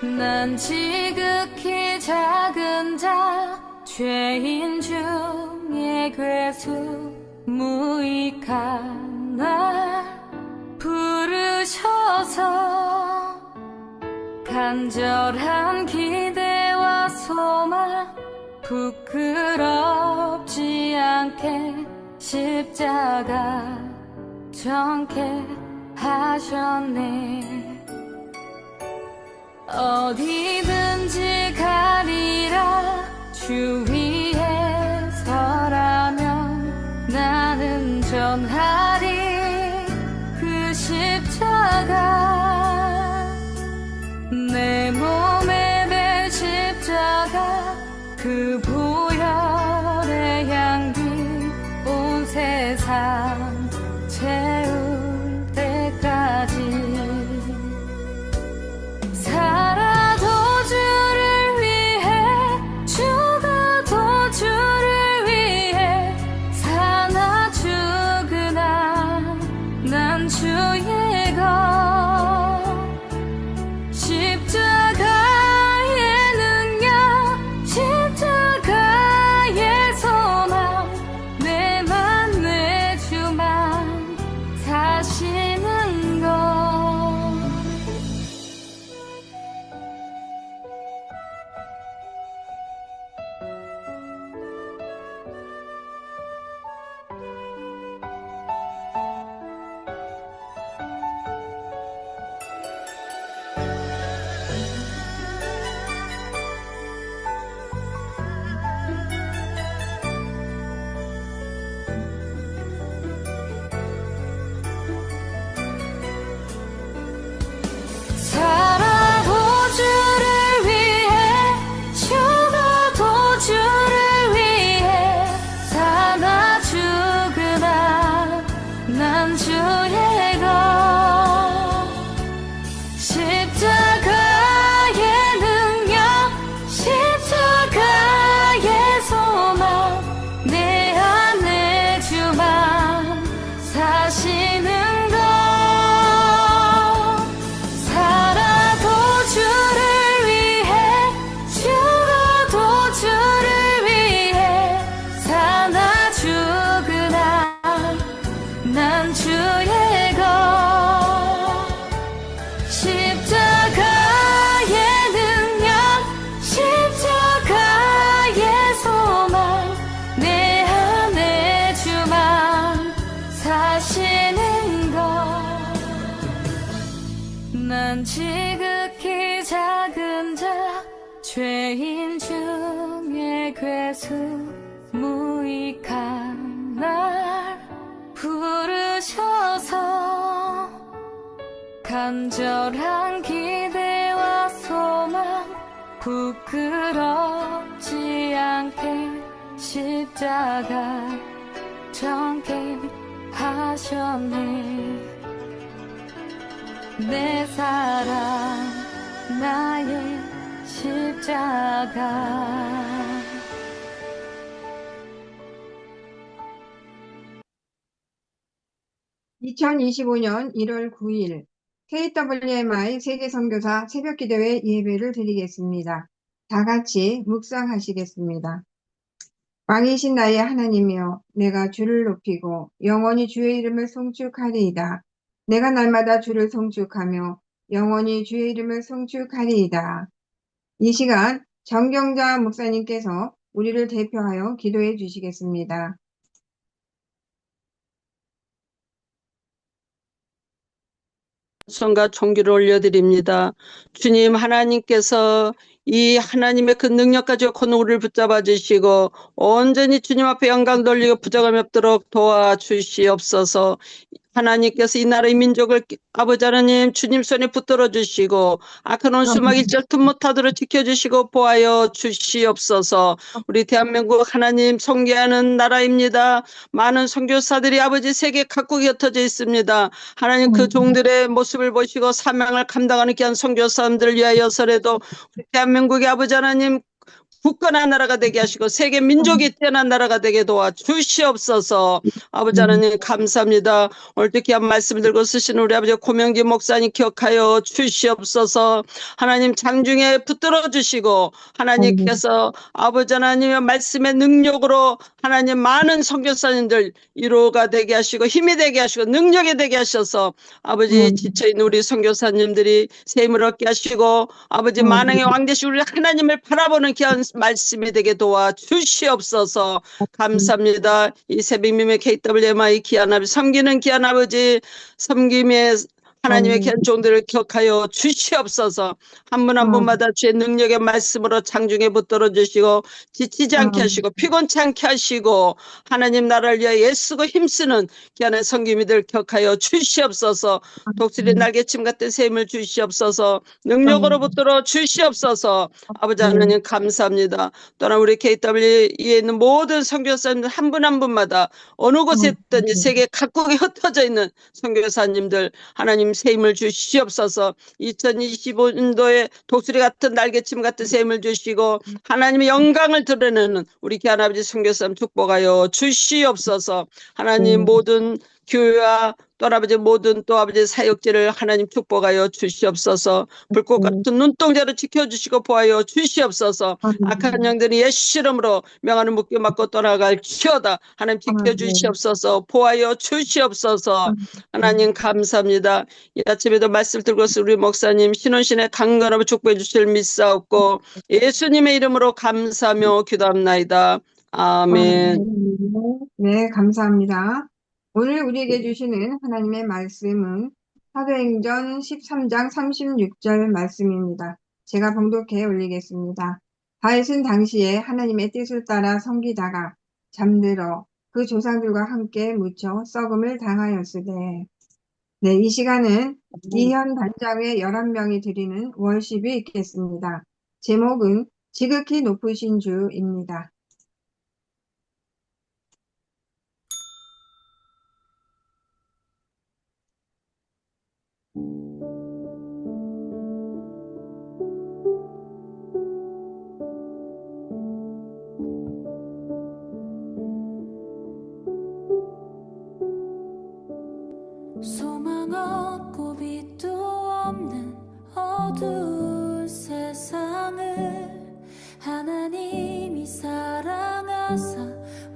난 지극히 작은 자 죄인 중에 괴수 무익한 날 부르셔서 간절한 기대와 소망 부끄럽지 않게 십자가 정케 하셨네. 어디든지 가리라 주 위에 서라면 나는 전하리 그 십자가. 내 몸에 될 십자가 그 보혈의 향기 온 세상 채울 때까지 살아도 주를 위해 죽어도 주를 위해 사나 죽으나 난 주의 것. 십자가의 능력 십자가의 소망 내만 내 주만 사시는 것. 살아도 주를 위해 죽어도 주를 위해 사나 죽으나 난 주의 것. 십자가의 능력 십자가의 소망 내 안에 주만 사시는 것. 살아도 주를 위해 죽어도 주를 위해 사나 죽으나 난 주의 것. 십자가의 능력 십자가의 소망 내 안에 주만 사시는 것. 난 지극히 작은 자 죄인 중에 괴수 무익한 날 부르셔서 간절한 기대와 소망 부끄럽지 않게 십자가 정케 하셨네. 내 사랑 나의 십자가. 2025년 1월 9일 KWMI 세계선교사 새벽기도회 예배를 드리겠습니다. 다 같이 묵상하시겠습니다. 왕이신 나의 하나님이여, 내가 주를 높이고 영원히 주의 이름을 송축하리이다. 내가 날마다 주를 송축하며 영원히 주의 이름을 송축하리이다. 이 시간 정경자 목사님께서 우리를 대표하여 기도해 주시겠습니다. son과 총기를 올려드립니다. 주님 하나님께서 이 하나님의 그 능력 가지고 우리를 붙잡아 주시고 온전히 주님 앞에 영광 돌리고 부정함이 없도록 도와주시옵소서. 하나님께서 이 나라의 민족을 아버지 하나님 주님 손에 붙들어 주시고 악한 원수막 일절 틈 못하도록 지켜주시고 보하여 주시옵소서. 우리 대한민국 하나님 선교하는 나라입니다. 많은 선교사들이 아버지 세계 각국에 흩어져 있습니다. 하나님 그 종들의 모습을 보시고 사명을 감당하는 귀한 선교사님들을 위하여서라도 우리 대한민국의 아버지 하나님 굳건한 나라가 되게 하시고 세계 민족이 뛰어난 나라가 되게 도와 주시옵소서. 아버지 하나님 감사합니다. 오늘 또 귀한 말씀 들고 쓰신 우리 아버지 고명기 목사님 기억하여 주시옵소서. 하나님 장중에 붙들어 주시고 하나님께서 아버지 하나님의 말씀의 능력으로 하나님 많은 선교사님들 위로가 되게 하시고 힘이 되게 하시고 능력이 되게 하셔서 아버지 지쳐있는 우리 선교사님들이 새 힘을 얻게 하시고 아버지 만왕의 왕 되신 우리 하나님을 바라보는 귀한 말씀이 되게 도와 주시옵소서. 감사합니다. 이 새벽님의 KWMI 귀한 아버지 섬기는 귀한 아버지 섬김의 하나님의 귀한 종들을 기억하여 주시옵소서. 한 분 한 분마다 주의 능력의 말씀으로 장중에 붙들어 주시고 지치지 않게 하시고 피곤치 않게 하시고 하나님 나라를 위하여 애쓰고 힘쓰는 귀한 섬김이들 기억하여 주시옵소서. 독수리 날개침 같은 셈을 주시옵소서. 능력으로 붙들어 주시옵소서. 아버지 하나님 감사합니다. 또한 우리 KW에 있는 모든 선교사님들 한 분 한 분마다 어느 곳에 있든지 세계 각국에 흩어져 있는 선교사님들 하나님 새 힘을 주시옵소서. 2025년도에 독수리 같은 날개침 같은 새 힘을 주시고 하나님의 영광을 드러내는 우리 귀한 아버지 선교사님 축복하여 주시옵소서. 하나님 모든 교회와 또 아버지 모든 또 아버지 사역지를 하나님 축복하여 주시옵소서. 불꽃 같은 눈동자로 지켜주시고 보하여 주시옵소서. 악한 영들이 예수 이름으로 명하는 묶여 맞고 떠나갈 치어다. 하나님 지켜주시옵소서. 보하여 주시옵소서. 하나님 감사합니다. 이 아침에도 말씀 들고서 우리 목사님 신혼신의 강건함을 축복해 주실 믿사옵고 예수님의 이름으로 감사하며 기도합나이다. 아멘. 네, 감사합니다. 오늘 우리에게 주시는 하나님의 말씀은 사도행전 13장 36절 말씀입니다. 제가 봉독해 올리겠습니다. 다윗은 당시에 하나님의 뜻을 따라 섬기다가 잠들어 그 조상들과 함께 묻혀 썩음을 당하였으되. 네, 이 시간은 이현 단장의 11명이 드리는 월십이 있겠습니다. 제목은 지극히 높으신 주입니다. 소망 없고 빛도 없는 어두운 세상을 하나님이 사랑하사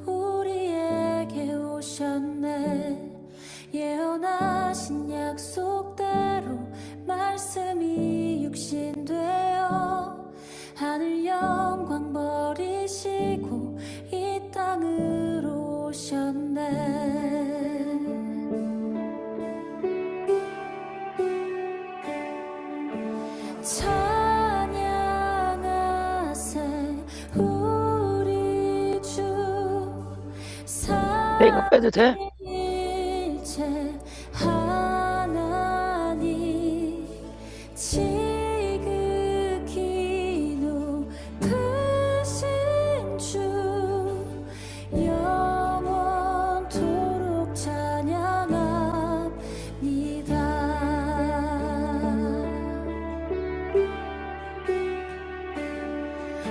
우리에게 오셨네. 예언하신 약속대로 말씀이 육신되어 하늘 영광 버리시고 이 땅으로 오셨네. 찬양하세 우리 주 이거 빼도 돼? 일체 하나님 지극히 높으신 주 영원토록 찬양합니다.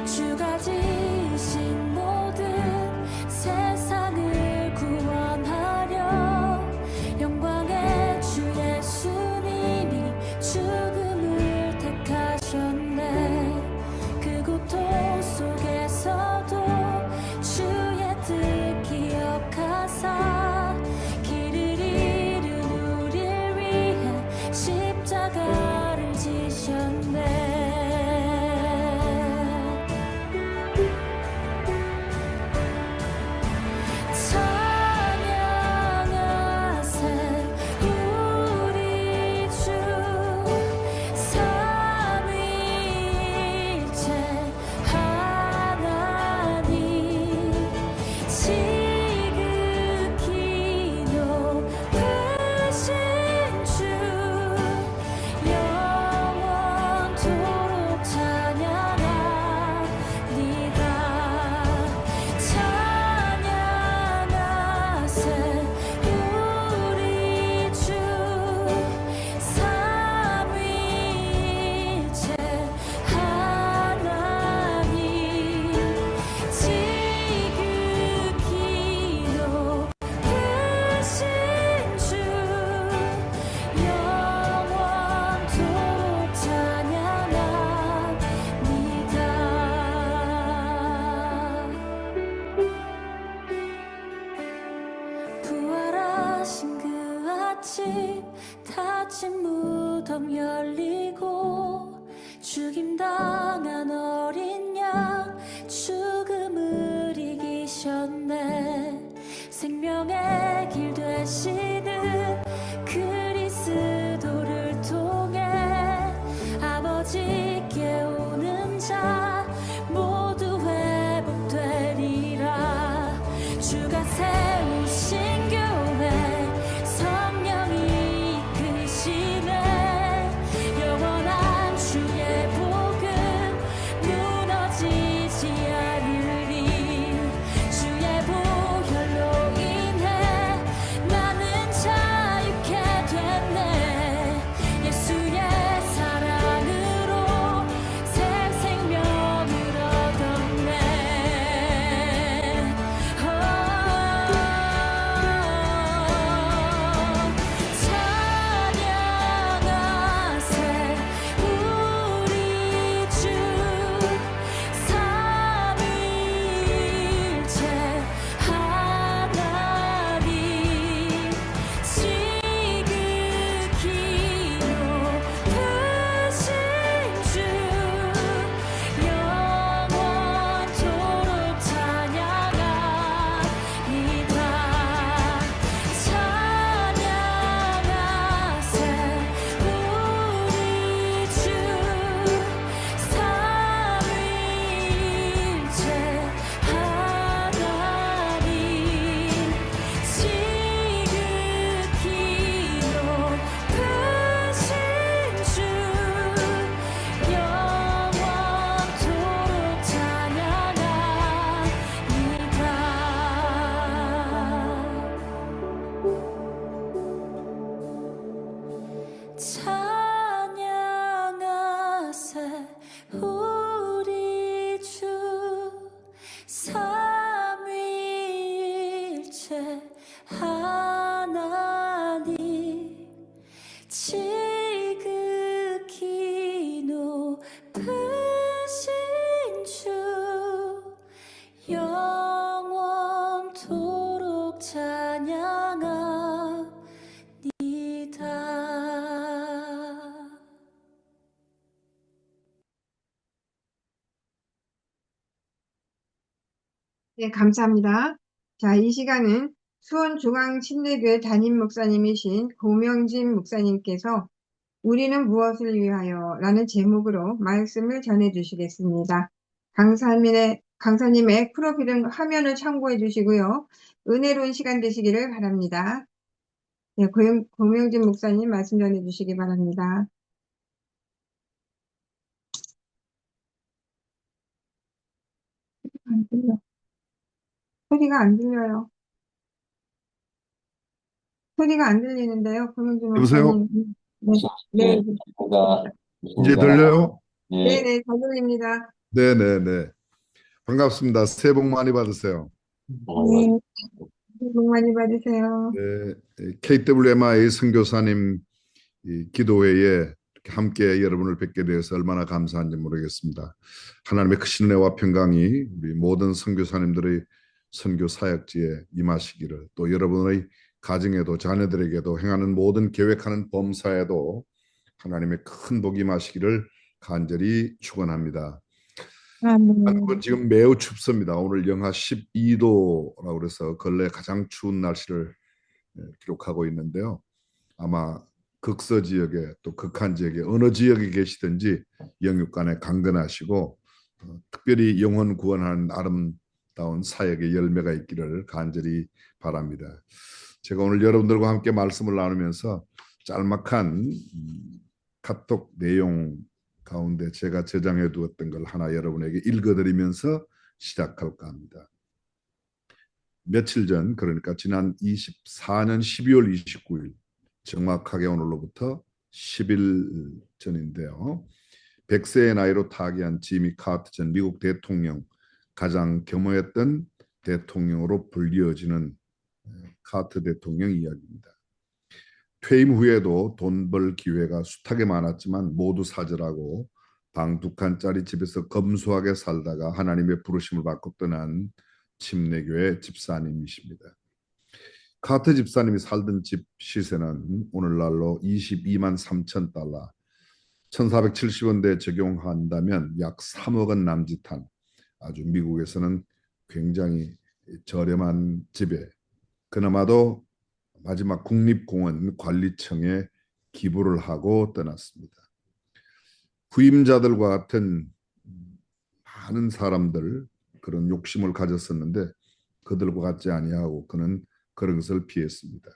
주가 지으신 모든 세상을 구원하려 영광의 주 예수님이 죽음을 택하셨네. 그 고통 속에서도 주의 뜻 기억하사 길을 잃은 우릴 위해 십자가를 지셨네. 찬양하세 우리 주 삼위일체 하나님 지극히 높으신 주 영원토록 닫힌 무덤 열리고 죽임당한 어린 양 죽음을 이기셨네. 생명의 길 되시는 그리스도를 통해 아버지께 오는 자 모두 회복되리라. 주가 세우신 교회 성령이 이끄시네. 영원한 주의 복음 무너지지 않으리. 주의 보혈로 인해 나는 자유케 됐네. 예수의 사랑으로 새 생명을 얻었네. 찬양하세 우리 주 삼위일체 하나님. 지극히 높으신 주 영원토록 찬양합니다. 찬양하세 우리 주 삼위일체 하나님. 지극히 높으신 주 영원토록 찬양합니다. 찬양하세 우리 주 삼위일체 하나님. 지극히 높으신 주 영원토록 찬양합니다. 네, 감사합니다. 자, 이 시간은 수원중앙침례교회 담임 목사님이신 고명진 목사님께서 우리는 무엇을 위하여? 라는 제목으로 말씀을 전해 주시겠습니다. 강사님의 프로필은 화면을 참고해 주시고요. 은혜로운 시간 되시기를 바랍니다. 네, 고명진 목사님 말씀 전해 주시기 바랍니다. 안 들려. 소리가 안 들려요. 소리가 안 들리는데요, 고명진 여보세요? 목사님. 네, 네, 이제 들려요? 네, 네, 잘 들립니다. 네네네. 반갑습니다. 새해 복 많이 받으세요. 네, 새해 복 많이 받으세요. 네, KWMI 선교사님 기도회에 이렇게 함께 여러분을 뵙게 되어서 얼마나 감사한지 모르겠습니다. 하나님의 크신 은혜와 평강이 우리 모든 선교사님들의 선교 사역지에 임하시기를, 또 여러분의 가정에도 자녀들에게도 행하는 모든 계획하는 범사에도 하나님의 큰 복이 임하시기를 간절히 축원합니다. 한국은 지금 매우 춥습니다. 오늘 영하 12도라고 그래서 근래 가장 추운 날씨를 기록하고 있는데요. 아마 극서 지역에 또 극한 지역에 어느 지역에 계시든지 영육간에 강건하시고 특별히 영혼 구원하는 아름다운 사역의 열매가 있기를 간절히 바랍니다. 제가 오늘 여러분들과 함께 말씀을 나누면서 짤막한 카톡 내용 가운데 제가 저장해 두었던 걸 하나 여러분에게 읽어드리면서 시작할까 합니다. 며칠 전, 그러니까 지난 24년 12월 29일, 정확하게 오늘로부터 10일 전인데요. 100세의 나이로 타계한 지미 카트 전 미국 대통령, 가장 겸허했던 대통령으로 불리어지는 카트 대통령 이야기입니다. 퇴임 후에도 돈 벌 기회가 숱하게 많았지만 모두 사절하고 방 2칸짜리 집에서 검소하게 살다가 하나님의 부르심을 받고 떠난 침례교회 집사님이십니다. 카트 집사님이 살던 집 시세는 오늘날로 22만 3천 달러, 1,470원대 적용한다면 약 3억 원 남짓한 아주 미국에서는 굉장히 저렴한 집에 그나마도 마지막 국립공원 관리청에 기부를 하고 떠났습니다. 후임자들과 같은 많은 사람들 그런 욕심을 가졌었는데 그들과 같지 아니하고 그는 그런 것을 피했습니다.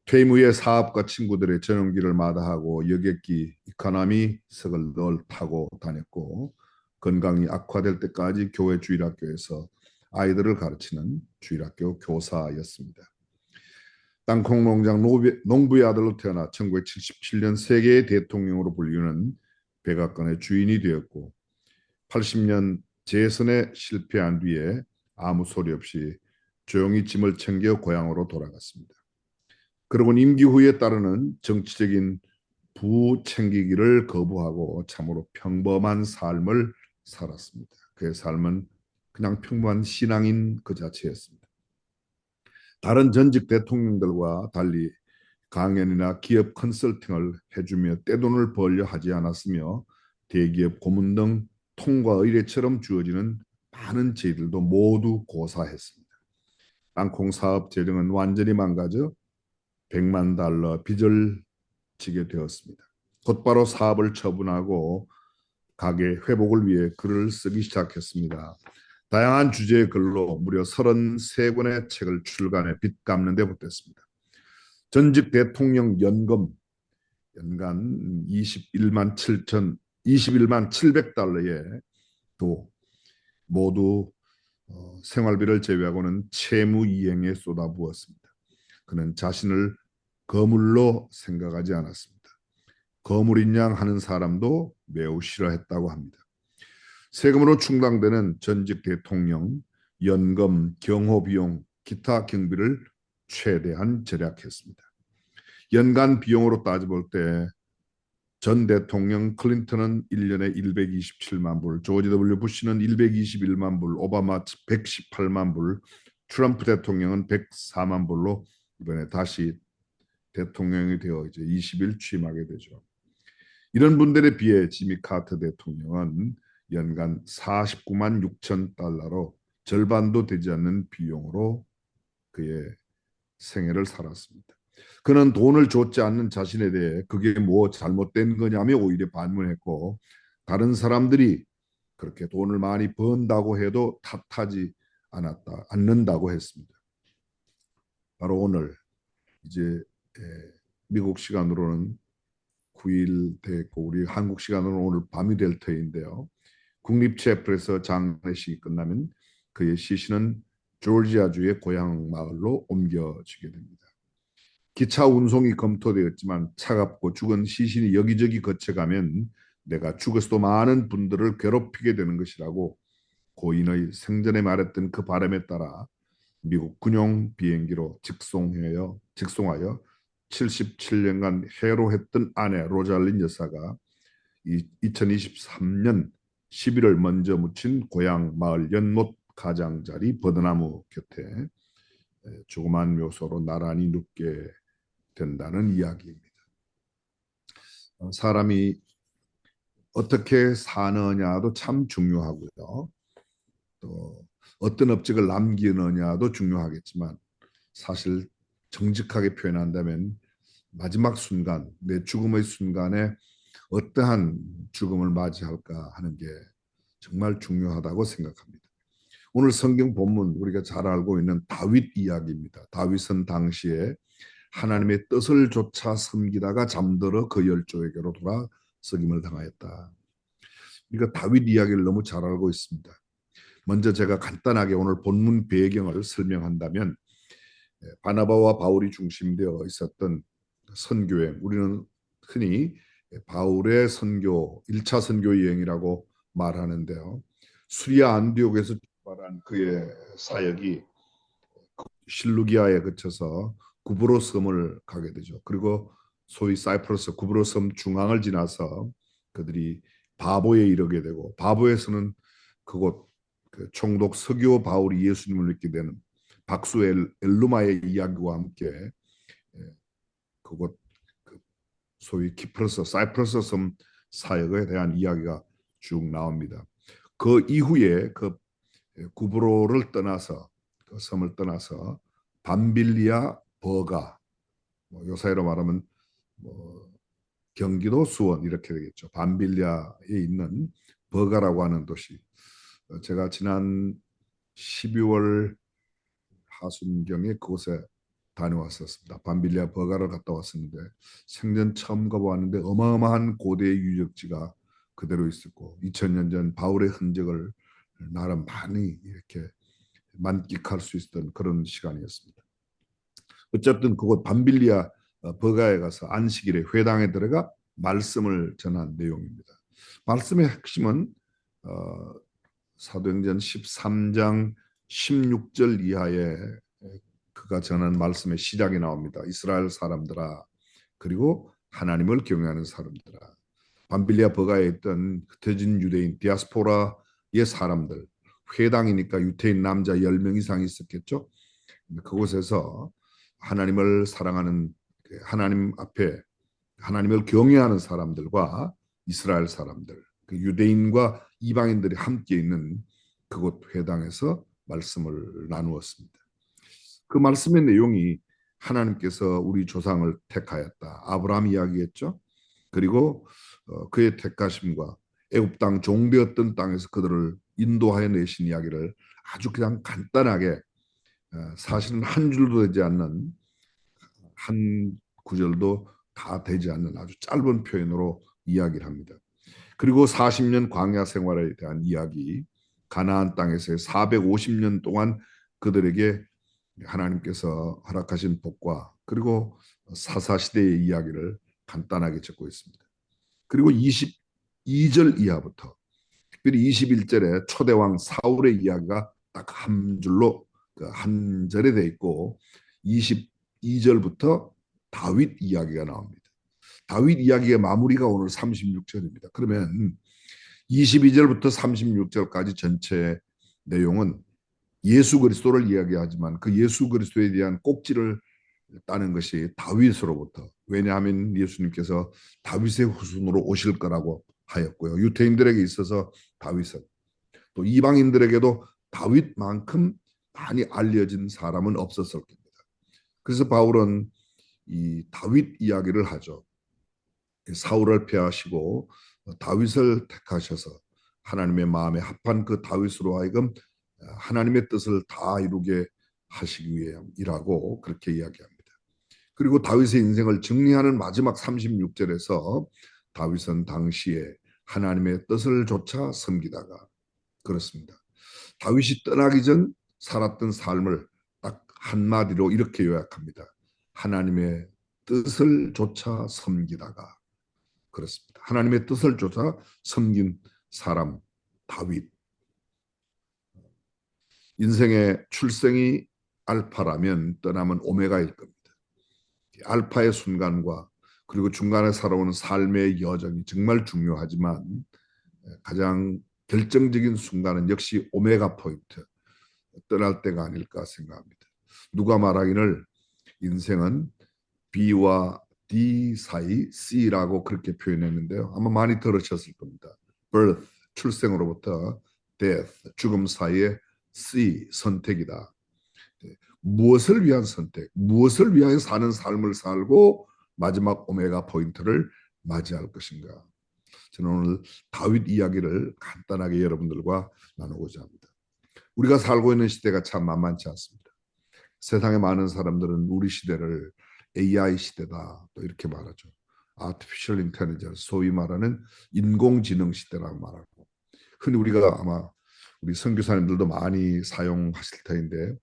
퇴임 후에 사업과 친구들의 전용기를 마다하고 여객기 이코노미석을 늘 타고 다녔고 건강이 악화될 때까지 교회 주일학교에서 아이들을 가르치는 주일학교 교사였습니다. 땅콩 농장 농부의 아들로 태어나 1977년 세계의 대통령으로 불리는 백악관의 주인이 되었고 80년 재선에 실패한 뒤에 아무 소리 없이 조용히 짐을 챙겨 고향으로 돌아갔습니다. 그리고 임기 후에 따르는 정치적인 부챙기기를 거부하고 참으로 평범한 삶을 살았습니다. 그의 삶은 그냥 평범한 신앙인 그 자체였습니다. 다른 전직 대통령들과 달리 강연이나 기업 컨설팅을 해주며 떼돈을 벌려 하지 않았으며 대기업 고문 등 통과 의뢰처럼 주어지는 많은 제의들도 모두 고사했습니다. 땅콩 사업 재정은 완전히 망가져 100만 달러 빚을 지게 되었습니다. 곧바로 사업을 처분하고 가게 회복을 위해 글을 쓰기 시작했습니다. 다양한 주제의 글로 무려 33권의 책을 출간해 빚 갚는 데 보탰습니다. 전직 대통령 연금 연간 21만 700달러에 또 모두 생활비를 제외하고는 채무 이행에 쏟아부었습니다. 그는 자신을 거물로 생각하지 않았습니다. 거물인 양 하는 사람도 매우 싫어했다고 합니다. 세금으로 충당되는 전직 대통령, 연금, 경호비용, 기타 경비를 최대한 절약했습니다. 연간 비용으로 따져볼 때 전 대통령 클린턴은 1년에 127만 불, 조지 W 부시는 121만 불, 오바마 118만 불, 트럼프 대통령은 104만 불로 이번에 다시 대통령이 되어 이제 20일 취임하게 되죠. 이런 분들에 비해 지미 카터 대통령은 연간 49만 6천 달러로 절반도 되지 않는 비용으로 그의 생애를 살았습니다. 그는 돈을 줬지 않는 자신에 대해 그게 뭐 잘못된 거냐며 오히려 반문했고 다른 사람들이 그렇게 돈을 많이 번다고 해도 탓하지 않는다고 했습니다. 바로 오늘 이제 미국 시간으로는 9일 됐고 우리 한국 시간으로는 오늘 밤이 될 터인데요. 국립체플에서 장례식이 끝나면 그의 시신은 조지아주의 고향 마을로 옮겨지게 됩니다. 기차 운송이 검토되었지만 차갑고 죽은 시신이 여기저기 거쳐가면 내가 죽어서도 많은 분들을 괴롭히게 되는 것이라고 고인의 생전에 말했던 그 바람에 따라 미국 군용 비행기로 직송하여 77년간 해로했던 아내 로잘린 여사가 2023년 11월 먼저 묻힌 고향 마을 연못 가장자리 버드나무 곁에 조그만 묘소로 나란히 눕게 된다는 이야기입니다. 사람이 어떻게 사느냐도 참 중요하고요. 또 어떤 업적을 남기느냐도 중요하겠지만 사실 정직하게 표현한다면 마지막 순간, 내 죽음의 순간에 어떠한 죽음을 맞이할까 하는 게 정말 중요하다고 생각합니다. 오늘 성경 본문 우리가 잘 알고 있는 다윗 이야기입니다. 다윗은 당시에 하나님의 뜻을 조차 섬기다가 잠들어 그 열조에게로 돌아 석임을 당하였다. 우리가 다윗 이야기를 너무 잘 알고 있습니다. 먼저 제가 간단하게 오늘 본문 배경을 설명한다면 바나바와 바울이 중심되어 있었던 선교행, 우리는 흔히 바울의 선교, 1차 선교 여행이라고 말하는데요. 수리아 안디옥에서 출발한 그의 사역이 실루기아에 거쳐서 구브로 섬을 가게 되죠. 그리고 소위 사이프러스 구브로 섬 중앙을 지나서 그들이 바보에 이르게 되고 바보에서는 그곳 총독 서기오 바울이 예수님을 믿게 되는 박수 엘루마의 이야기와 함께 그곳 소위 키프러스, 사이프러스 섬 사역에 대한 이야기가 쭉 나옵니다. 그 이후에 그 구브로를 떠나서 그 섬을 떠나서 밤빌리아 버가, 요사이로 말하면 경기도 수원 이렇게 되겠죠. 밤빌리아에 있는 버가라고 하는 도시. 제가 지난 12월 하순경에 그곳에 다녀왔었습니다. 밤빌리아 버가를 갔다 왔었는데 생전 처음 가보았는데 어마어마한 고대의 유적지가 그대로 있었고 2000년 전 바울의 흔적을 나름 많이 이렇게 만끽할 수 있었던 그런 시간이었습니다. 어쨌든 그곳 밤빌리아 버가에 가서 안식일에 회당에 들어가 말씀을 전한 내용입니다. 말씀의 핵심은 사도행전 13장 16절 이하에 그가 전한 말씀의 시작이 나옵니다. 이스라엘 사람들아, 그리고 하나님을 경외하는 사람들아. 밤빌리아 버가에 있던 흩어진 유대인 디아스포라의 사람들, 회당이니까 유태인 남자 10명 이상 있었겠죠. 그곳에서 하나님을 사랑하는, 하나님 앞에 하나님을 경외하는 사람들과 이스라엘 사람들, 그 유대인과 이방인들이 함께 있는 그곳 회당에서 말씀을 나누었습니다. 그 말씀의 내용이 하나님께서 우리 조상을 택하였다. 아브라함 이야기했죠. 그리고 그의 택하심과 애굽 땅 종되었던 땅에서 그들을 인도하여 내신 이야기를 아주 그냥 간단하게, 사실은 한 줄도 되지 않는, 한 구절도 다 되지 않는 아주 짧은 표현으로 이야기를 합니다. 그리고 40년 광야 생활에 대한 이야기, 가나안 땅에서의 450년 동안 그들에게 하나님께서 허락하신 복과 그리고 사사시대의 이야기를 간단하게 적고 있습니다. 그리고 22절 이하부터 특별히 21절에 초대왕 사울의 이야기가 딱 한 줄로 한 절에 돼 있고 22절부터 다윗 이야기가 나옵니다. 다윗 이야기의 마무리가 오늘 36절입니다. 그러면 22절부터 36절까지 전체 내용은 예수 그리스도를 이야기하지만 그 예수 그리스도에 대한 꼭지를 따는 것이 다윗으로부터, 왜냐하면 예수님께서 다윗의 후손으로 오실 거라고 하였고요. 유태인들에게 있어서 다윗은, 또 이방인들에게도 다윗만큼 많이 알려진 사람은 없었을 겁니다. 그래서 바울은 이 다윗 이야기를 하죠. 사울을 폐하시고 다윗을 택하셔서 하나님의 마음에 합한 그 다윗으로 하여금 하나님의 뜻을 다 이루게 하시기 위함이라고 그렇게 이야기합니다. 그리고 다윗의 인생을 정리하는 마지막 36절에서 다윗은 당시에 하나님의 뜻을 조차 섬기다가, 그렇습니다. 다윗이 떠나기 전 살았던 삶을 딱 한마디로 이렇게 요약합니다. 하나님의 뜻을 조차 섬기다가, 그렇습니다. 하나님의 뜻을 조차 섬긴 사람 다윗. 인생의 출생이 알파라면 떠남은 오메가일 겁니다. 알파의 순간과 그리고 중간에 살아오는 삶의 여정이 정말 중요하지만 가장 결정적인 순간은 역시 오메가 포인트, 떠날 때가 아닐까 생각합니다. 누가 말하기를 인생은 B와 D 사이 C라고 그렇게 표현했는데요. 아마 많이 들으셨을 겁니다. birth, 출생으로부터 death, 죽음 사이에 C, 선택이다. 무엇을 위한 선택, 무엇을 위하여 사는 삶을 살고 마지막 오메가 포인트를 맞이할 것인가. 저는 오늘 다윗 이야기를 간단하게 여러분들과 나누고자 합니다. 우리가 살고 있는 시대가 참 만만치 않습니다. 세상의 많은 사람들은 우리 시대를 AI 시대다 또 이렇게 말하죠. Artificial Intelligence, 소위 말하는 인공지능 시대라고 말하고, 흔히 우리가 아마 우리 선교사님들도 많이 사용하실 터인데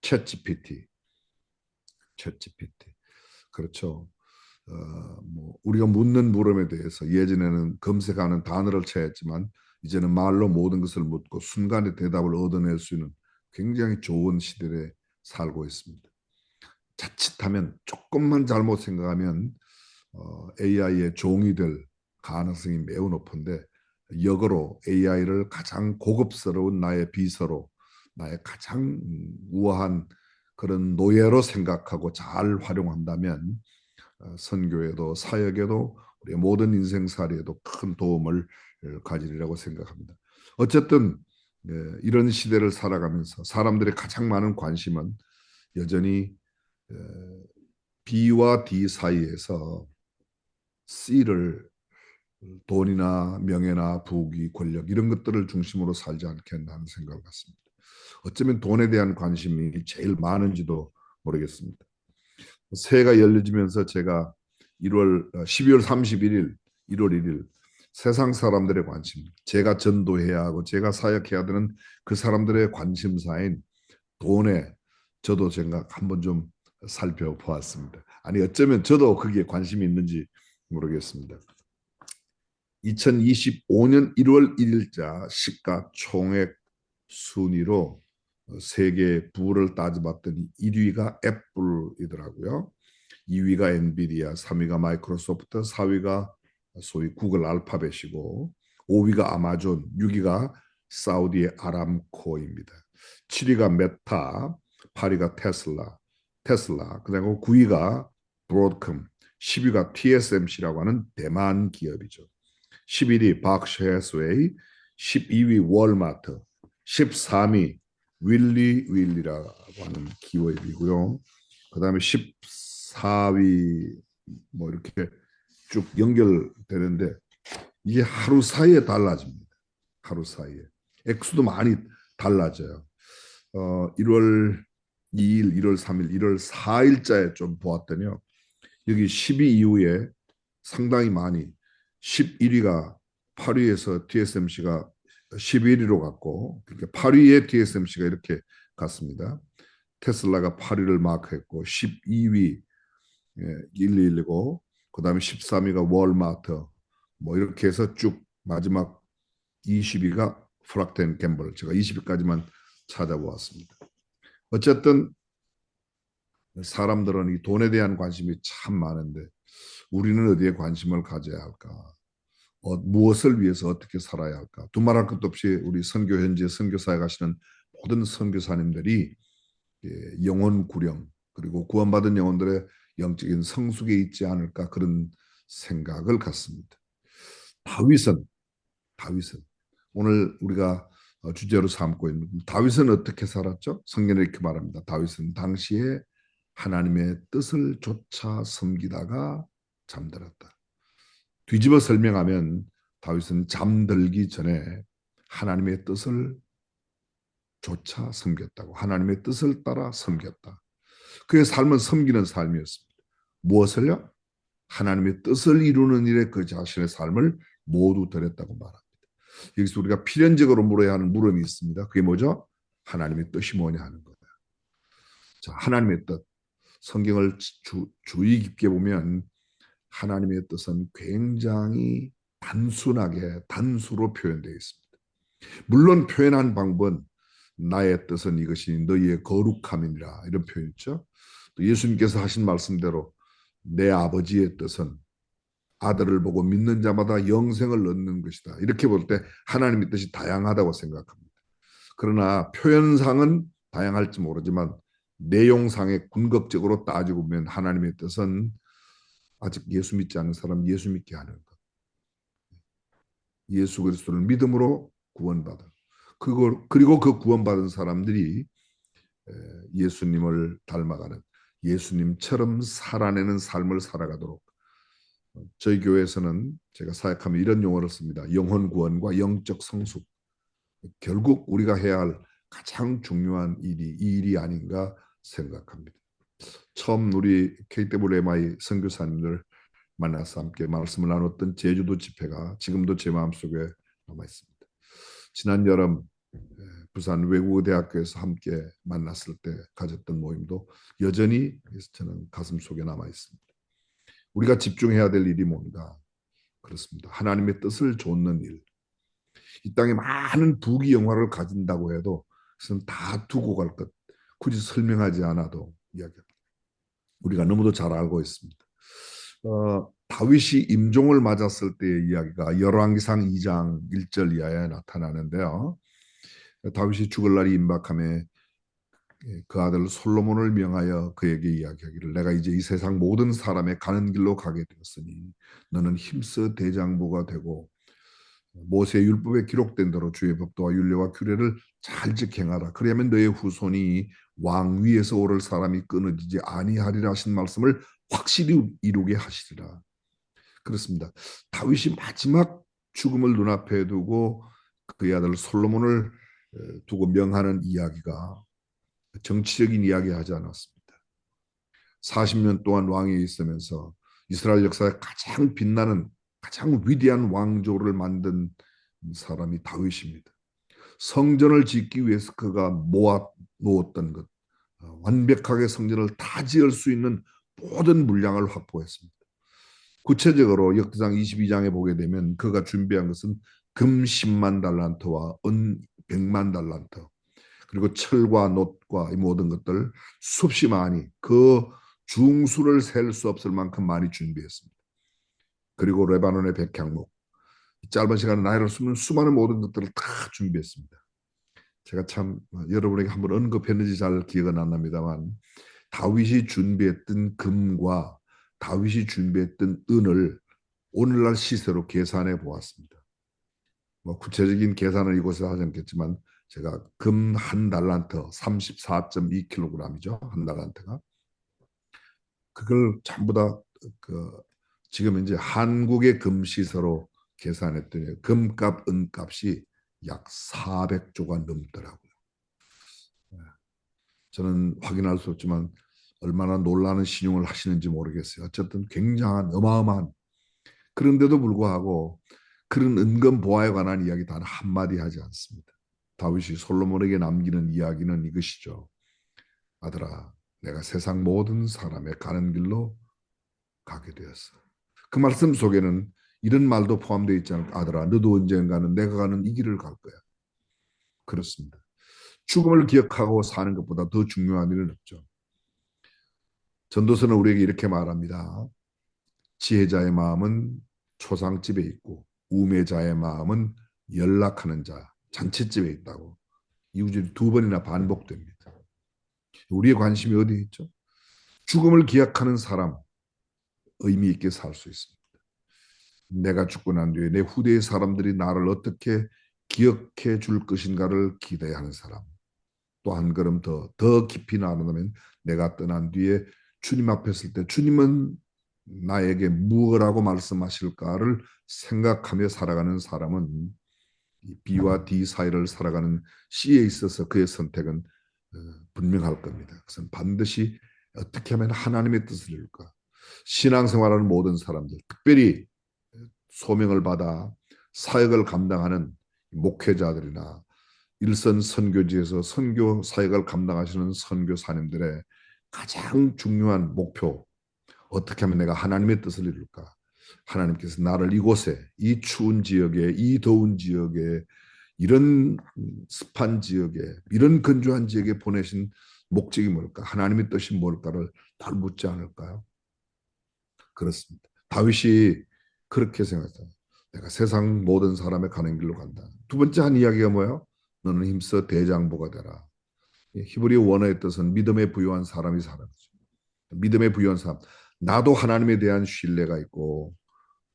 챗GPT, 그렇죠. 우리가 묻는 물음에 대해서 예전에는 검색하는 단어를 찾았지만 이제는 말로 모든 것을 묻고 순간에 대답을 얻어낼 수 있는 굉장히 좋은 시대에 살고 있습니다. 자칫하면 조금만 잘못 생각하면 AI의 종이 될 가능성이 매우 높은데, 역으로 AI를 가장 고급스러운 나의 비서로, 나의 가장 우아한 그런 노예로 생각하고 잘 활용한다면 선교에도 사역에도 우리의 모든 인생살이에도 큰 도움을 가지리라고 생각합니다. 어쨌든 이런 시대를 살아가면서 사람들의 가장 많은 관심은 여전히 B와 D 사이에서 C를 돈이나 명예나 부귀, 권력 이런 것들을 중심으로 살지 않겠나 하는 생각을 갖습니다. 어쩌면 돈에 대한 관심이 제일 많은지도 모르겠습니다. 새해가 열려지면서 제가 12월 31일, 1월 1일 세상 사람들의 관심, 제가 전도해야 하고 제가 사역해야 되는 그 사람들의 관심사인 돈에 저도 생각 한번 좀 살펴보았습니다. 아니 어쩌면 저도 거기에 관심이 있는지 모르겠습니다. 2025년 1월 1일자 시가 총액 순위로 세계 부를 따져봤더니 1위가 애플이더라고요. 2위가 엔비디아, 3위가 마이크로소프트, 4위가 소위 구글 알파벳이고 5위가 아마존, 6위가 사우디의 아람코입니다. 7위가 메타, 8위가 테슬라, 그리고 9위가 브로드컴, 10위가 TSMC라고 하는 대만 기업이죠. 11위 박스해스웨이, 12위 월마트, 13위 윌리라고 하는 기업이고요. 그 다음에 14위 뭐 이렇게 쭉 연결되는데 이게 하루 사이에 달라집니다. 하루 사이에. 액수도 많이 달라져요. 1월 2일, 1월 3일, 1월 4일자에 좀 보았더니요. 여기 12 이후에 상당히 많이 11위가 8위에서 TSMC가 11위로 갔고 그러니까 8위에 TSMC가 이렇게 갔습니다. 테슬라가 8위를 마크했고 12위 111이고 그 다음에 13위가 월마트 뭐 이렇게 해서 쭉 마지막 20위가 프락텐 갬블 제가 20위까지만 찾아보았습니다. 어쨌든 사람들은 이 돈에 대한 관심이 참 많은데 우리는 어디에 관심을 가져야 할까? 무엇을 위해서 어떻게 살아야 할까? 두말할 것도 없이 우리 선교 현지에 선교사에 가시는 모든 선교사님들이 영혼 구령 그리고 구원받은 영혼들의 영적인 성숙에 있지 않을까 그런 생각을 갖습니다. 다윗은 오늘 우리가 주제로 삼고 있는 다윗은 어떻게 살았죠? 성경에 이렇게 말합니다. 다윗은 당시에 하나님의 뜻을 조차 섬기다가 잠들었다. 뒤집어 설명하면 다윗은 잠들기 전에 하나님의 뜻을 조차 섬겼다고 하나님의 뜻을 따라 섬겼다. 그의 삶은 섬기는 삶이었습니다. 무엇을요? 하나님의 뜻을 이루는 일에 그 자신의 삶을 모두 드렸다고 말합니다. 여기서 우리가 필연적으로 물어야 하는 물음이 있습니다. 그게 뭐죠? 하나님의 뜻이 뭐냐 하는 거다. 자, 하나님의 뜻. 성경을 주의 깊게 보면 하나님의 뜻은 굉장히 단순하게 단수로 표현되어 있습니다. 물론 표현한 방법은 나의 뜻은 이것이 너희의 거룩함이니라 이런 표현 있죠. 또 예수님께서 하신 말씀대로 내 아버지의 뜻은 아들을 보고 믿는 자마다 영생을 얻는 것이다. 이렇게 볼 때 하나님의 뜻이 다양하다고 생각합니다. 그러나 표현상은 다양할지 모르지만 내용상에 궁극적으로 따지고 보면 하나님의 뜻은 아직 예수 믿지 않는 사람 예수 믿게 하는 것. 예수 그리스도를 믿음으로 구원받아. 그리고 그 구원받은 사람들이 예수님을 닮아가는 예수님처럼 살아내는 삶을 살아가도록 저희 교회에서는 제가 사역하면 이런 용어를 씁니다. 영혼 구원과 영적 성숙. 결국 우리가 해야 할 가장 중요한 일이 이 일이 아닌가 생각합니다. 처음 우리 KWMI 선교사님들 만나서 함께 말씀을 나눴던 제주도 집회가 지금도 제 마음속에 남아 있습니다. 지난 여름 부산 외국어대학교에서 함께 만났을 때 가졌던 모임도 여전히 저는 가슴 속에 남아 있습니다. 우리가 집중해야 될 일이 뭔가? 그렇습니다. 하나님의 뜻을 좇는 일. 이 땅에 많은 부귀 영화를 가진다고 해도 그것은 다 두고 갈 것. 굳이 설명하지 않아도 이야기합니다. 우리가 너무도 잘 알고 있습니다. 다윗이 임종을 맞았을 때의 이야기가 열왕기상 2장 1절 이하에 나타나는데요. 다윗이 죽을 날이 임박함에 그 아들 솔로몬을 명하여 그에게 이야기하기를 내가 이제 이 세상 모든 사람의 가는 길로 가게 되었으니 너는 힘써 대장부가 되고 모세 율법에 기록된 대로 주의 법도와 율례와 규례를 잘 지켜행하라. 그러면 너의 후손이 왕 위에서 오를 사람이 끊어지지 아니하리라 하신 말씀을 확실히 이루게 하시리라. 그렇습니다. 다윗이 마지막 죽음을 눈앞에 두고 그의 아들 솔로몬을 두고 명하는 이야기가 정치적인 이야기 하지 않았습니다. 40년 동안 왕위에 있으면서 이스라엘 역사에 가장 빛나는 가장 위대한 왕조를 만든 사람이 다윗입니다. 성전을 짓기 위해서 그가 모아 놓았던 것, 완벽하게 성전을 다 지을 수 있는 모든 물량을 확보했습니다. 구체적으로 역대상 22장에 보게 되면 그가 준비한 것은 금 10만 달란트와 은 100만 달란트, 그리고 철과 놋과 이 모든 것들 수없이 많이 그 중수를 셀 수 없을 만큼 많이 준비했습니다. 그리고 레바논의 백향목, 짧은 시간에 나이를 쓰면 수많은 모든 것들을 다 준비했습니다. 제가 참 여러분에게 한번 언급했는지 잘 기억은 안 납니다만 다윗이 준비했던 금과 다윗이 준비했던 은을 오늘날 시세로 계산해 보았습니다. 뭐 구체적인 계산을 이곳에서 하지 않겠지만 제가 금 한 달란트 34.2kg이죠. 한 달란트가. 그걸 전부 다 지금 이제 한국의 금 시세로 계산했더니 금값, 은값이 약 400조가 넘더라고요. 저는 확인할 수 없지만 얼마나 놀라는 신용을 하시는지 모르겠어요. 어쨌든 굉장한 어마어마한, 그런데도 불구하고 그런 은금 보화에 관한 이야기 단 한마디 하지 않습니다. 다윗이 솔로몬에게 남기는 이야기는 이것이죠. 아들아, 내가 세상 모든 사람의 가는 길로 가게 되었어. 그 말씀 속에는 이런 말도 포함되어 있지 않을까. 아들아, 너도 언젠가는 내가 가는 이 길을 갈 거야. 그렇습니다. 죽음을 기억하고 사는 것보다 더 중요한 일은 없죠. 전도서는 우리에게 이렇게 말합니다. 지혜자의 마음은 초상집에 있고 우매자의 마음은 연락하는 자, 잔치집에 있다고. 이 구절이 2번이나 반복됩니다. 우리의 관심이 어디에 있죠? 죽음을 기약하는 사람, 의미 있게 살 수 있습니다. 내가 죽고 난 뒤에 내 후대의 사람들이 나를 어떻게 기억해 줄 것인가를 기대하는 사람. 또 한 걸음 더 깊이 나아가면 내가 떠난 뒤에 주님 앞에 설 때 주님은 나에게 무엇이라고 말씀하실까를 생각하며 살아가는 사람은 B와 D 사이를 살아가는 C에 있어서 그의 선택은 분명할 겁니다. 그것은 반드시 어떻게 하면 하나님의 뜻을 이룰까. 신앙생활하는 모든 사람들, 특별히 소명을 받아 사역을 감당하는 목회자들이나 일선 선교지에서 선교 사역을 감당하시는 선교사님들의 가장 중요한 목표, 어떻게 하면 내가 하나님의 뜻을 이룰까. 하나님께서 나를 이곳에, 이 추운 지역에, 이 더운 지역에, 이런 습한 지역에, 이런 건조한 지역에 보내신 목적이 뭘까? 하나님의 뜻이 뭘까를 잘 묻지 않을까요? 그렇습니다. 다윗이 그렇게 생각했어요. 내가 세상 모든 사람의 가는 길로 간다. 두 번째 한 이야기가 뭐예요? 너는 힘써 대장부가 되라. 히브리 원어의 뜻은 믿음에 부유한 사람이 살아가죠. 믿음에 부유한 사람. 나도 하나님에 대한 신뢰가 있고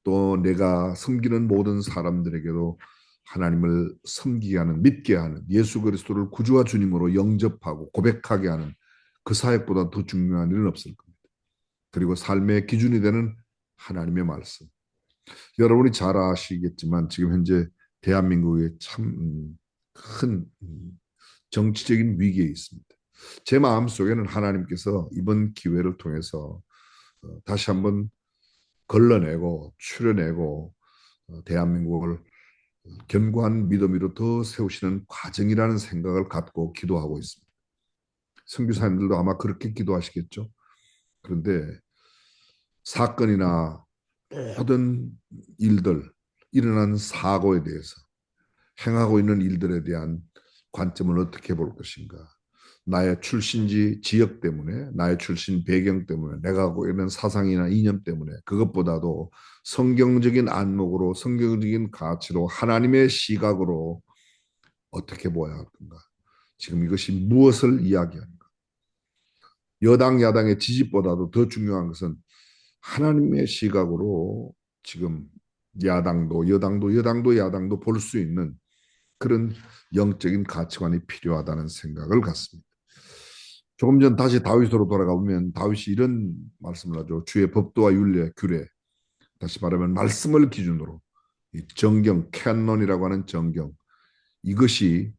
또 내가 섬기는 모든 사람들에게도 하나님을 섬기게 하는, 믿게 하는, 예수 그리스도를 구주와 주님으로 영접하고 고백하게 하는 그 사역보다 더 중요한 일은 없을 겁니다. 그리고 삶의 기준이 되는 하나님의 말씀. 여러분이 잘 아시겠지만 지금 현재 대한민국에 참 큰 정치적인 위기에 있습니다. 제 마음속에는 하나님께서 이번 기회를 통해서 다시 한번 걸러내고 추려내고 대한민국을 견고한 믿음 위로 더 세우시는 과정이라는 생각을 갖고 기도하고 있습니다. 선교사님들도 아마 그렇게 기도하시겠죠. 그런데 사건이나 모든 일들, 일어난 사고에 대해서, 행하고 있는 일들에 대한 관점을 어떻게 볼 것인가. 나의 출신지 지역 때문에, 나의 출신 배경 때문에, 내가 하고 있는 사상이나 이념 때문에, 그것보다도 성경적인 안목으로, 성경적인 가치로, 하나님의 시각으로 어떻게 보아야 할 건가? 지금 이것이 무엇을 이야기하는가? 여당, 야당의 지지보다도 더 중요한 것은 하나님의 시각으로 지금 야당도, 여당도, 여당도, 야당도 볼 수 있는 그런 영적인 가치관이 필요하다는 생각을 갖습니다. 조금 전 다시 다윗으로 돌아가 보면 다윗이 이런 말씀을 하죠. 주의 법도와 윤례, 규례, 다시 말하면 말씀을 기준으로 이 정경, 캐논이라고 하는 정경, 이것이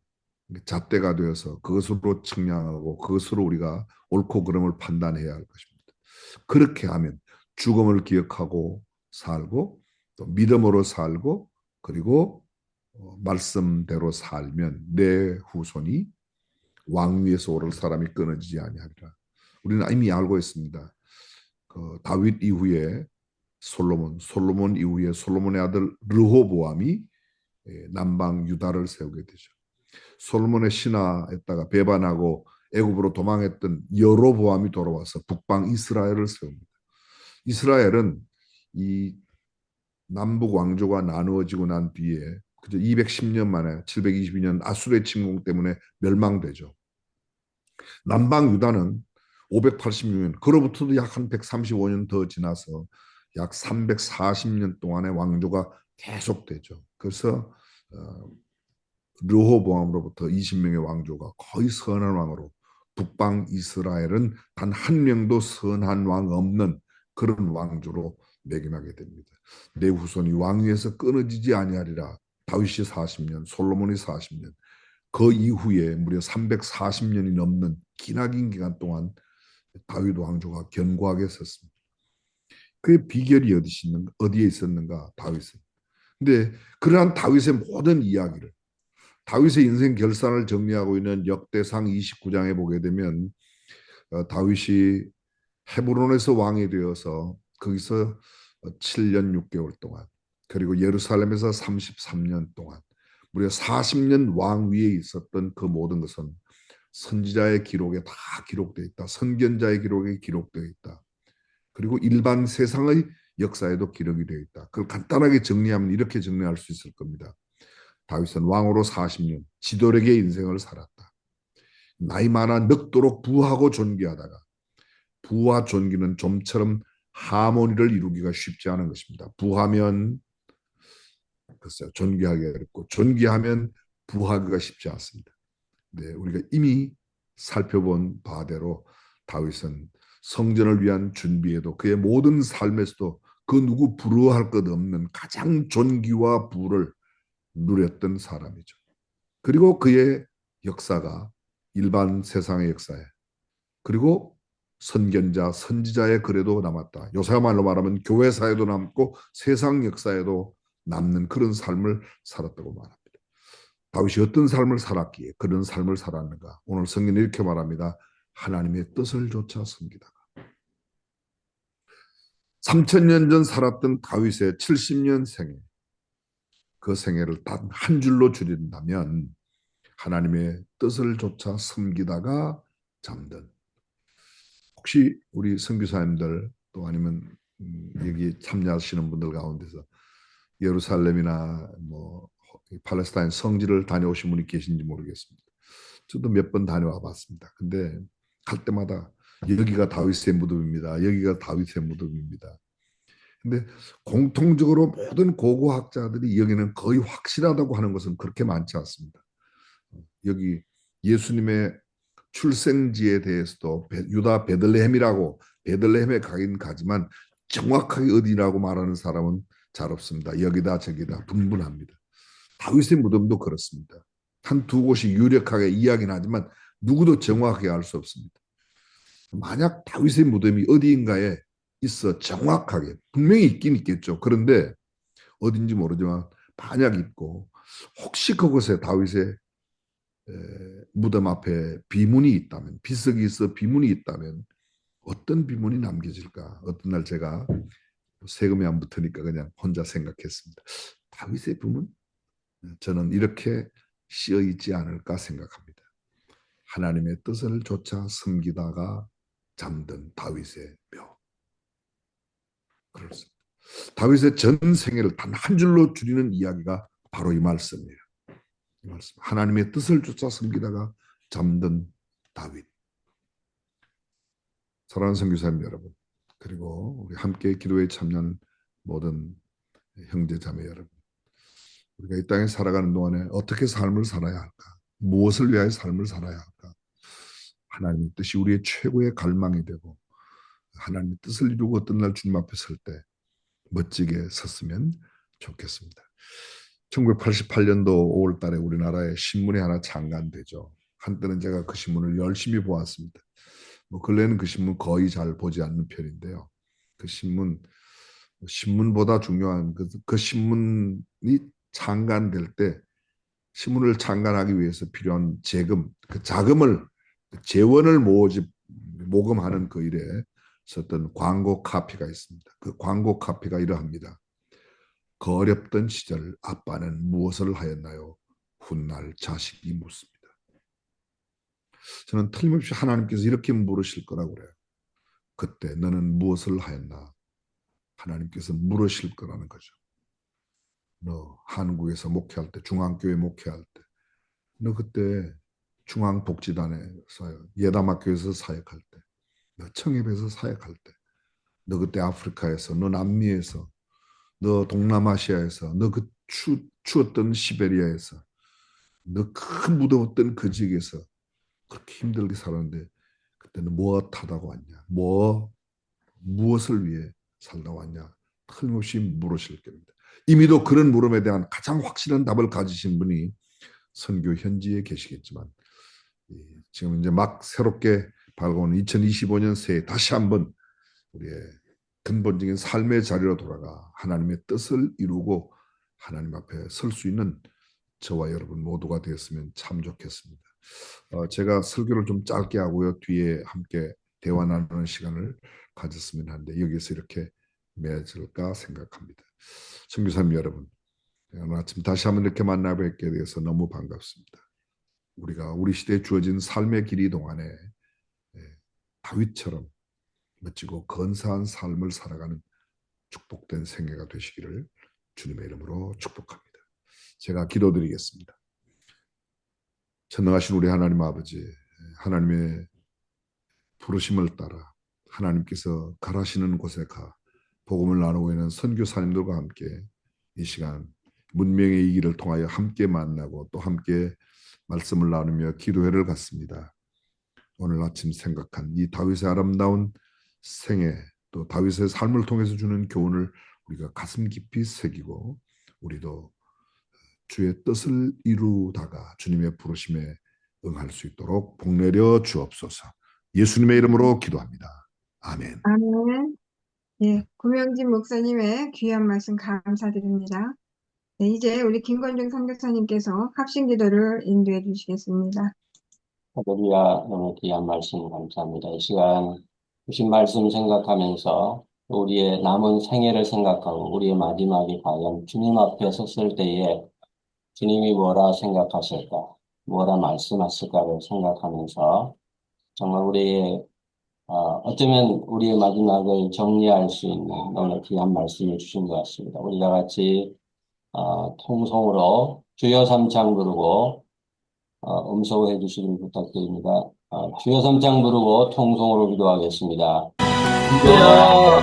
잣대가 되어서 그것으로 측량하고 그것으로 우리가 옳고 그름을 판단해야 할 것입니다. 그렇게 하면 죽음을 기억하고 살고 또 믿음으로 살고 그리고 말씀대로 살면 내 후손이 왕위에서 오를 사람이 끊어지지 아니하리라. 우리는 이미 알고 있습니다. 그 다윗 이후에 솔로몬 이후에 솔로몬의 아들 르호보암이 남방 유다를 세우게 되죠. 솔로몬의 신하에다가 배반하고 애굽으로 도망했던 여로보암이 돌아와서 북방 이스라엘을 세웁니다. 이스라엘은 이 남북 왕조가 나누어지고 난 뒤에 그저 210년 만에 722년 아수르의 침공 때문에 멸망되죠. 남방 유다는 586년, 그로부터도 약 한 135년 더 지나서 약 340년 동안의 왕조가 계속되죠. 그래서 르호보암으로부터 20명의 왕조가 거의 선한 왕으로 북방 이스라엘은 단 한 명도 선한 왕 없는 그런 왕조로 매김하게 됩니다. 내 후손이 왕위에서 끊어지지 아니하리라. 다윗이 40년, 솔로몬이 40년, 그 이후에 무려 340년이 넘는 기나긴 기간 동안 다윗 왕조가 견고하게 섰습니다. 그의 비결이 어디에 있었는가? 다윗은. 근데 그러한 다윗의 모든 이야기를 다윗의 인생 결산을 정리하고 있는 역대상 29장에 보게 되면 다윗이 헤브론에서 왕이 되어서 거기서 7년 6개월 동안 그리고 예루살렘에서 33년 동안 무려 40년 왕위에 있었던 그 모든 것은 선지자의 기록에 다 기록되어 있다. 선견자의 기록에 기록되어 있다. 그리고 일반 세상의 역사에도 기록이 되어 있다. 그걸 간단하게 정리하면 이렇게 정리할 수 있을 겁니다. 다윗은 왕으로 40년 지도력의 인생을 살았다. 나이 많아 늙도록 부하고 존귀하다가 부와 존귀는 좀처럼 하모니를 이루기가 쉽지 않은 것입니다. 부하면 글쎄요, 존귀하게 어렵고 존귀하면 부하기가 쉽지 않습니다. 네, 우리가 이미 살펴본 바대로 다윗은 성전을 위한 준비에도 그의 모든 삶에서도 그 누구 부러워할 것 없는 가장 존귀와 부를 누렸던 사람이죠. 그리고 그의 역사가 일반 세상의 역사에 그리고 선견자, 선지자의 글에도 남았다. 요새말로 말하면 교회사에도 남고 세상 역사에도 남는 그런 삶을 살았다고 말합니다. 다윗이 어떤 삶을 살았기에 그런 삶을 살았는가? 오늘 성경은 이렇게 말합니다. 하나님의 뜻을 좇아 섬기다가 3000년 전 살았던 다윗의 70년 생애 그 생애를 단 한 줄로 줄인다면 하나님의 뜻을 좇아 섬기다가 잠든 혹시 우리 선교사님들 또 아니면 여기 참여하시는 분들 가운데서 예루살렘이나 뭐 팔레스타인 성지를 다녀오신 분이 계신지 모르겠습니다. 저도 몇 번 다녀와 봤습니다. 근데 갈 때마다 여기가 다윗의 무덤입니다. 여기가 다윗의 무덤입니다. 근데 공통적으로 모든 고고학자들이 여기는 거의 확실하다고 하는 것은 그렇게 많지 않습니다. 여기 예수님의 출생지에 대해서도 유다 베들레헴이라고 베들레헴에 가긴 가지만 정확하게 어디라고 말하는 사람은 잘 없습니다. 여기다 저기다 분분합니다. 다윗의 무덤도 그렇습니다. 한 두 곳이 유력하게 이야기는 하지만 누구도 정확하게 알 수 없습니다. 만약 다윗의 무덤이 어디인가에 있어 정확하게 분명히 있긴 있겠죠. 그런데 어딘지 모르지만 만약 있고 혹시 그곳에 다윗의 무덤 앞에 비문이 있다면 비석이 있어 비문이 있다면 어떤 비문이 남겨질까? 어떤 날 제가 세금이 안 붙으니까 그냥 혼자 생각했습니다. 다윗의 비문? 저는 이렇게 씌어 있지 않을까 생각합니다. 하나님의 뜻을 좇아 섬기다가 잠든 다윗의 묘. 그렇습니다. 다윗의 전 생애를 단 한 줄로 줄이는 이야기가 바로 이 말씀이에요. 이 말씀. 하나님의 뜻을 쫓아 섬기다가 잠든 다윗. 사랑하는 선교사님 여러분, 그리고 우리 함께 기도에 참여하는 모든 형제 자매 여러분, 우리가 이 땅에 살아가는 동안에 어떻게 삶을 살아야 할까? 무엇을 위하여 삶을 살아야 할까? 하나님의 뜻이 우리의 최고의 갈망이 되고 하나님의 뜻을 이루고 어떤 날 주님 앞에 설 때 멋지게 섰으면 좋겠습니다. 1988년도 5월 달에 우리나라에 신문이 하나 창간되죠. 한때는 제가 그 신문을 열심히 보았습니다. 근래는 그 신문 거의 잘 보지 않는 편인데요. 그 신문보다 중요한 그 신문이 창간될 때 신문을 창간하기 위해서 필요한 자금을 재원을 모금하는 그 일에 썼던 광고 카피가 있습니다. 그 광고 카피가 이러합니다. 그 어렵던 시절 아빠는 무엇을 하였나요? 훗날 자식이 묻습니다. 저는 틀림없이 하나님께서 이렇게 물으실 거라고 그래요. 그때 너는 무엇을 하였나? 하나님께서 물으실 거라는 거죠. 너 한국에서 목회할 때, 중앙교회 목회할 때, 너 그때 중앙복지단에서 예담학교에서 사역할 때, 너 청협에서 사역할 때, 너 그때 아프리카에서, 너 남미에서, 너 동남아시아에서, 너 그 추웠던 시베리아에서, 너 큰 무더웠던 그 지역에서 그렇게 힘들게 살았는데 그때는 무엇하다고 왔냐? 무엇을 위해 살다 왔냐? 틀림없이 물으실 겁니다. 이미도 그런 물음에 대한 가장 확실한 답을 가지신 분이 선교 현지에 계시겠지만 지금 이제 막 새롭게 밝아오는 2025년 새해 다시 한번 우리의 근본적인 삶의 자리로 돌아가 하나님의 뜻을 이루고 하나님 앞에 설 수 있는 저와 여러분 모두가 되었으면 참 좋겠습니다. 제가 설교를 좀 짧게 하고요. 뒤에 함께 대화 나누는 시간을 가졌으면 하는데 여기서 이렇게 맺을까 생각합니다. 선교사님 여러분, 오늘 아침 다시 한번 이렇게 만나 뵙게 되어서 너무 반갑습니다. 우리가 우리 시대에 주어진 삶의 길 동안에 다윗처럼 멋지고 근사한 삶을 살아가는 축복된 생애가 되시기를 주님의 이름으로 축복합니다. 제가 기도드리겠습니다. 전능하신 우리 하나님 아버지, 하나님의 부르심을 따라 하나님께서 가라시는 곳에 가 복음을 나누고 있는 선교사님들과 함께 이 시간 문명의 이 길을 통하여 함께 만나고 또 함께 말씀을 나누며 기도회를 갖습니다. 오늘 아침 생각한 이 다윗의 아름다운 생애 또 다윗의 삶을 통해서 주는 교훈을 우리가 가슴 깊이 새기고 우리도 주의 뜻을 이루다가 주님의 부르심에 응할 수 있도록 복내려 주옵소서. 예수님의 이름으로 기도합니다. 아멘. 아멘. 예, 고명진 목사님의 귀한 말씀 감사드립니다. 네, 이제 우리 김건중 선교사님께서 합심 기도를 인도해 주시겠습니다. 할렐루야, 너무 귀한 말씀 감사합니다. 이 시간 주신 말씀 생각하면서 우리의 남은 생애를 생각하고 우리의 마지막이 과연 주님 앞에 섰을 때에 주님이 뭐라 생각하실까, 뭐라 말씀하실까를 생각하면서 정말 우리의 어쩌면 우리의 마지막을 정리할 수 있는 너무 귀한 말씀을 주신 것 같습니다. 우리 다 같이 통성으로 주여 삼창 부르고 음소거 해주시길 부탁드립니다. 주여 삼창 부르고 통성으로 기도하겠습니다. 주여,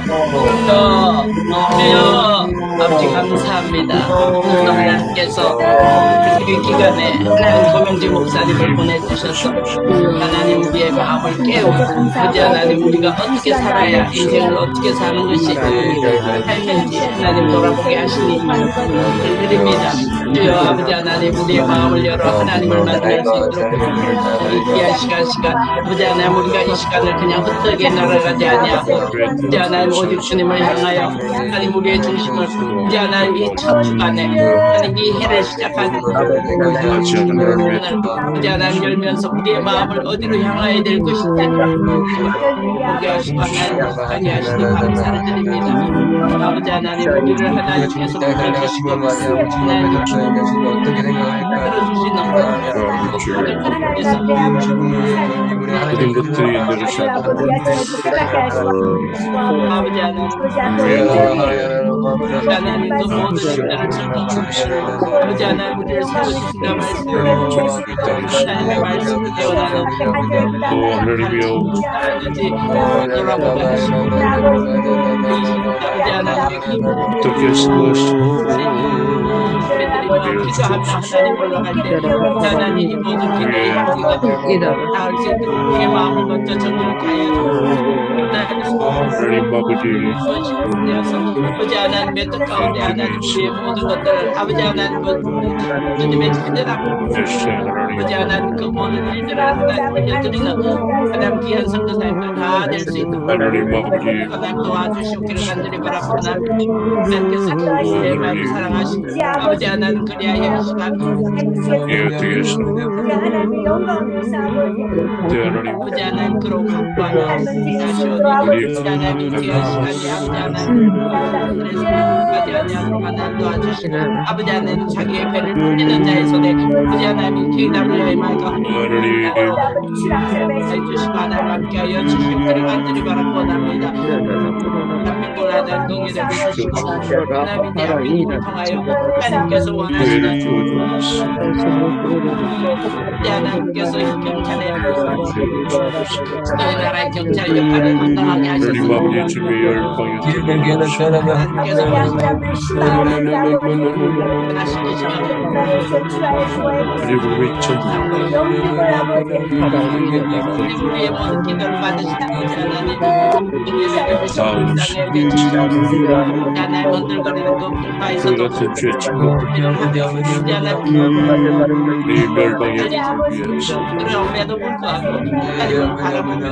아버지 감사합니다. 오늘도 하나님께서 그 기간에 하나님 고명진 목사님을 보내주셔서 하나님 우리의 마음을 깨우고 아버지 하나님 우리가 어떻게 살아야 인생을 어떻게 사는 것이 삶인지 하나님 돌아보게 하시니 드립니다. 주여 아버지 하나님 우리의 마음을 열어 하나님을 만날 수 있도록 이 귀한 시간 아버지 하나님 우리가 이 시간을 그냥 흩어게 날아가지 아니하고 아버지 하나님 오직 주님을 향하여 하나님 우리의 중심을 아버지 하나님 이 첫 주간에 하나님 이 해를 시작한 아버지 하나님 열면서 우리의 마음을 어디로 향하야 될 것인지 보게 하시고 하나님 하게 하시니 감사를 드립니다. 아버지 하나님 우리를 하나님께서 붙들으시고 하나님 어떻게 생각할까? 들어주시는 모든 것들이 내려주셔서 아버지 하나님, 아버지 하나님 그 모든 일들을 즐거워하시고 아버지 하나님 우리를 세우신다 말씀을 하나님의 말씀을 깨어나는 하나님이여 아버지 돌아보게 하시고 아버지 하나님의 기도 어떻게 쓰시고 기도하며 하나님 올라갈 때 하나님 이 모든 기도의 향기가 닿을 수 있도록 우리의 마음을 먼저 정결케 하나님 아버지 되어서 아버지 하나님의 뜻 가운데 하나님 우리의 모든 것들을 아버지 하나님 주님의 제대라고 아버지 하나님 그 모든 일들을 하나님 올려드리는 하나님 귀한 성도사님들 다 될 수 있도록 하나님 아버지 하나님 도와주시옵기를 간절히 바라보나 하나님께서 내 마음을 사랑하시고 아버지 하나님 그리하여 이 시간 예 어떻게 하시는데 하나님 아버지 하나님 그로 강구하는 하시오니 아버지 하나님 귀한 시간이 아버지 하나님 하나님 도와주시고 아버지 하나님 자기의 배를 불리는 자의 손에 아버지 하나님 KWMR과 해주시고 하나님 함께하여 주시옵기를 간절히 바라고 원합니다. 대한민국을 하나님 동일을 해주시고 하나님 대한민국을 통하여 하나님께서 원하시는 하나님께서 이 경찰의 저희 나라의 경찰 역할을 감당하게 하나님 하셔서 아버지 주님의 열방에 하나님께서 그리고 외쳐 우리의 모든 기도를 받으시는 하나님 하나님 흔들거리는 그 풍파에서도 같은 죄 친구 네 멸망의 위해서 그럼에도 불구하고 하나님을 바라보며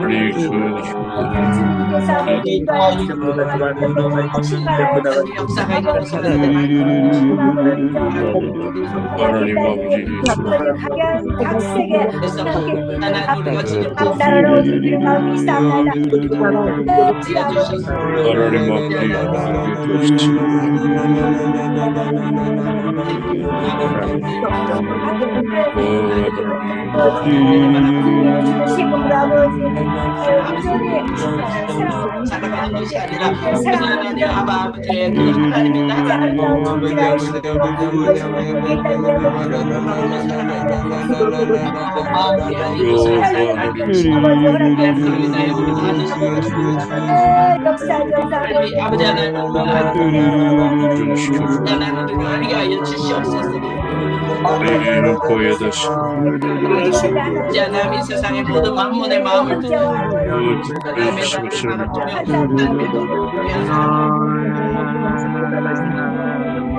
우리 주여 역사가 일어서는 하나님 아버지 그래서 하나님 우리가 지금 지어주셔서 하나님 아버지 살아가는 것이 아니라 하나님 아버지의 그 하나님의 나라를 아버지 하나님 하나님을 알게 하여 주시옵소서. 우리를 보여다시 아버지 하나님 이 세상의 모든 만문의 마음을 두고 하나님의 주시옵소서.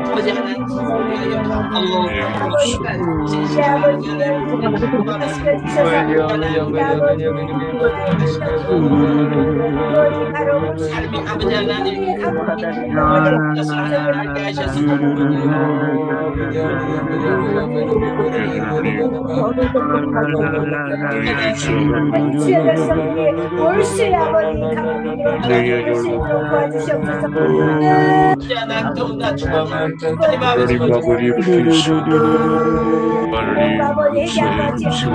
아버지 하나님 삶이 아버지 하나님 것을 하나님 알게 하셔서 하나님 더욱나 하나님 아버지 부이시오 빨리 역사의 음식을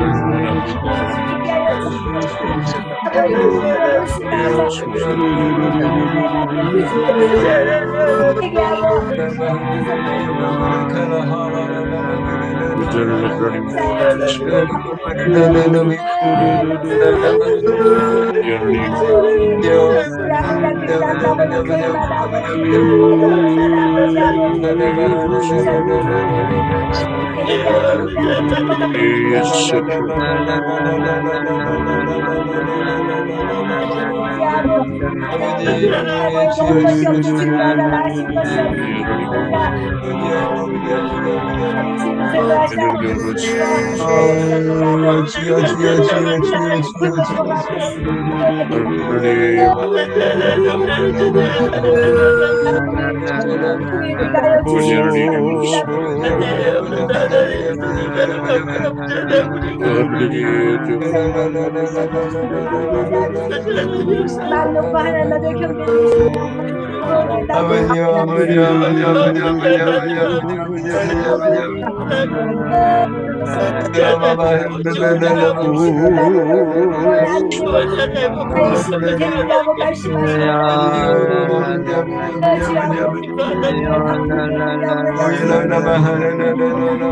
말씀이 되리라고 말씀하셨습니다. 주여 아버지 말씀이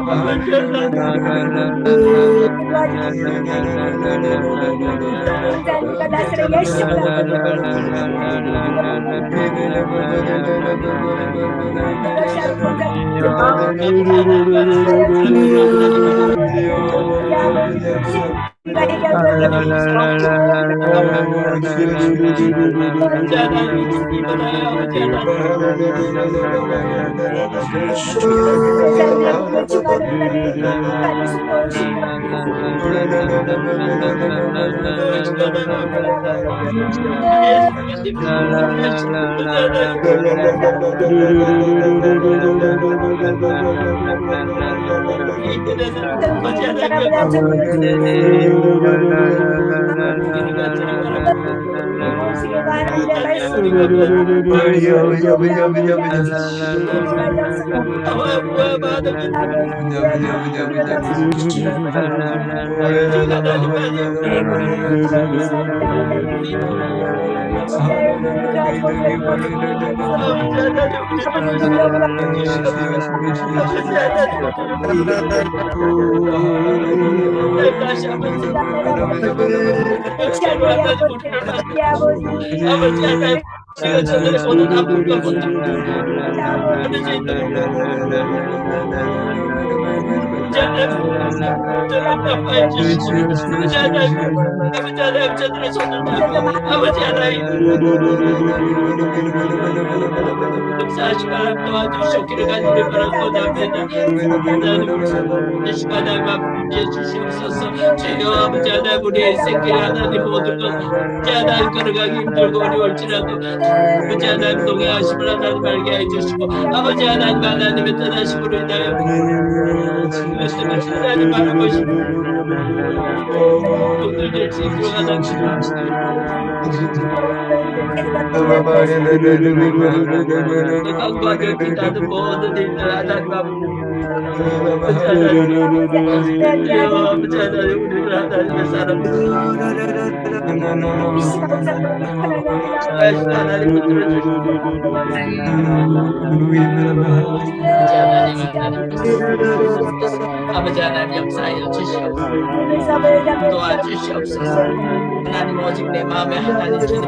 되리라고 목사님과 나사렛 예수님을 제가 저들의 모든 아픔과 고통을 저를 아파해 주시고 아버지 하나님 아버지 하나님 저들의 손을 잡고 아버지 하나님 역사하시고 하나님 도와주시옵기를 간절히 바라옵나이다. 하나님 이 시간에 아버지 주시옵소서. 주여 아버지 하나님 우리의 생길 하나님 모든 것 하나님 걸어가기 힘들고 어려울지라도 아버지 하나님 동행하심을 하나님 알게 해주시고 아버지 하나님의 떠나심으로 인하여 말씀을 하나님 바라보시고 오늘 지으로 강구하게 기도하는 모든 일들 하나님 아버지 하나님 우리를 하나님의 사람 하나님 붙들어 주시고 아버지 하나님 역사하여 주시옵소서. 도와주시옵소서. 하나님 오직 내 마음에 하나님 주님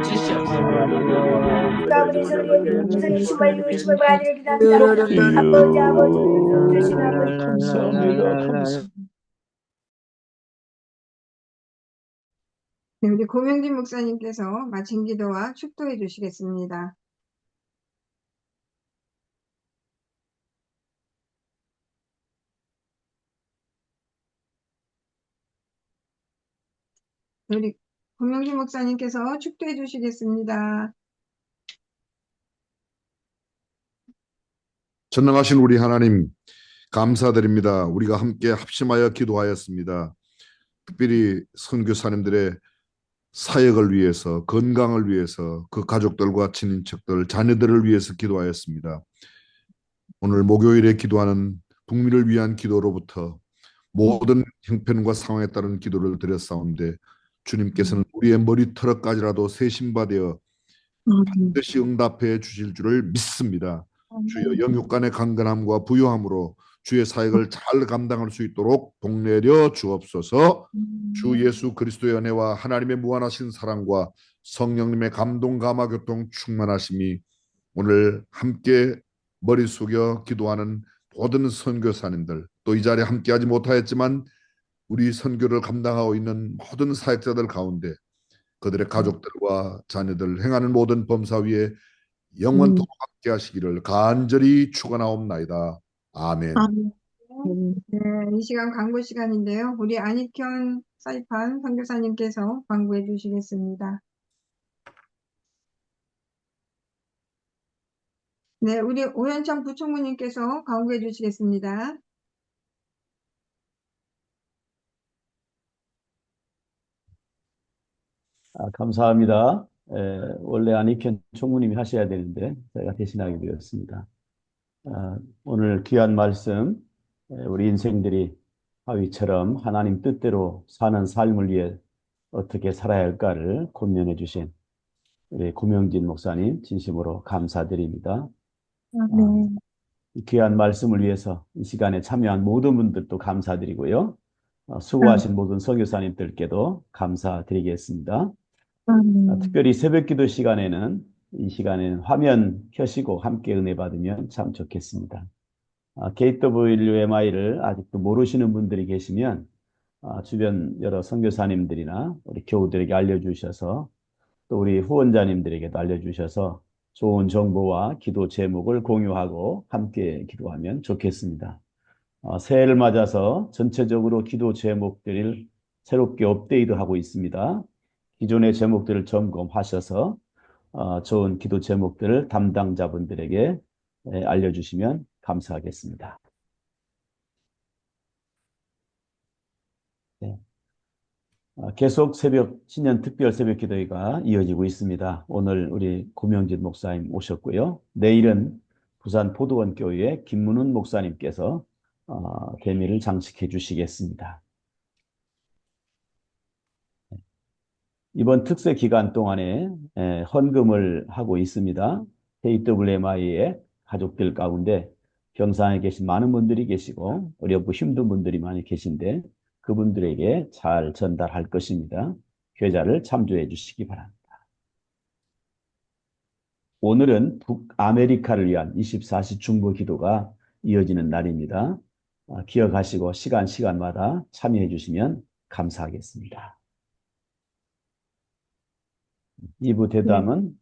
주시옵소서. 네, 우리 고명진 목사님께서 마친 기도와 축도해 주시겠습니다. 네, 우리 고명진 목사님께서 축도해 주시겠습니다. 전능하신 우리 하나님 감사드립니다. 우리가 함께 합심하여 기도하였습니다. 특별히 선교사님들의 사역을 위해서, 건강을 위해서, 그 가족들과 친인척들, 자녀들을 위해서 기도하였습니다. 오늘 목요일에 기도하는 북미를 위한 기도로부터 모든 형편과 상황에 따른 기도를 드렸사온데 주님께서는 우리의 머리털까지라도 세심받아 반드시 응답해 주실 줄을 믿습니다. 주여 영육간의 강건함과 부유함으로 주의 사역을 잘 감당할 수 있도록 복내려 주옵소서. 주 예수 그리스도의 은혜와 하나님의 무한하신 사랑과 성령님의 감동 감화 교통 충만하심이 오늘 함께 머리 숙여 기도하는 모든 선교사님들, 또 이 자리에 함께하지 못하였지만 우리 선교를 감당하고 있는 모든 사역자들 가운데 그들의 가족들과 자녀들 행하는 모든 범사 위에 영원토록 함께 하시기를 간절히 축원하옵나이다. 아멘. 네, 이 시간 광고 시간인데요. 우리 안익현 사이판 선교사님께서 광고해 주시겠습니다. 네, 우리 오현창 부총무님께서 광고해 주시겠습니다. 감사합니다. 원래 안익현 총무님이 하셔야 되는데 제가 대신하게 되었습니다. 오늘 귀한 말씀, 우리 인생들이 바위처럼 하나님 뜻대로 사는 삶을 위해 어떻게 살아야 할까를 권면해 주신 우리 고명진 목사님 진심으로 감사드립니다. 아멘. 이 귀한 말씀을 위해서 이 시간에 참여한 모든 분들도 감사드리고요. 수고하신 모든 선교사님들께도 감사드리겠습니다. 아멘. 특별히 새벽기도 시간에는 이 시간에는 화면 켜시고 함께 은혜 받으면 참 좋겠습니다. KWMI를 아직도 모르시는 분들이 계시면 주변 여러 선교사님들이나 우리 교우들에게 알려주셔서 또 우리 후원자님들에게도 알려주셔서 좋은 정보와 기도 제목을 공유하고 함께 기도하면 좋겠습니다. 새해를 맞아서 전체적으로 기도 제목들을 새롭게 업데이트하고 있습니다. 기존의 제목들을 점검하셔서 좋은 기도 제목들을 담당자분들에게 알려주시면 감사하겠습니다. 네. 계속 신년 특별 새벽 기도회가 이어지고 있습니다. 오늘 우리 고명진 목사님 오셨고요. 내일은 부산 포도원 교회 김문훈 목사님께서 대미를 장식해 주시겠습니다. 이번 특세 기간 동안에 헌금을 하고 있습니다. KWMI의 가족들 가운데 병상에 계신 많은 분들이 계시고 어렵고 힘든 분들이 많이 계신데 그분들에게 잘 전달할 것입니다. 계좌를 참조해 주시기 바랍니다. 오늘은 북아메리카를 위한 24시 중보 기도가 이어지는 날입니다. 기억하시고 시간마다 참여해 주시면 감사하겠습니다. 2부 대담은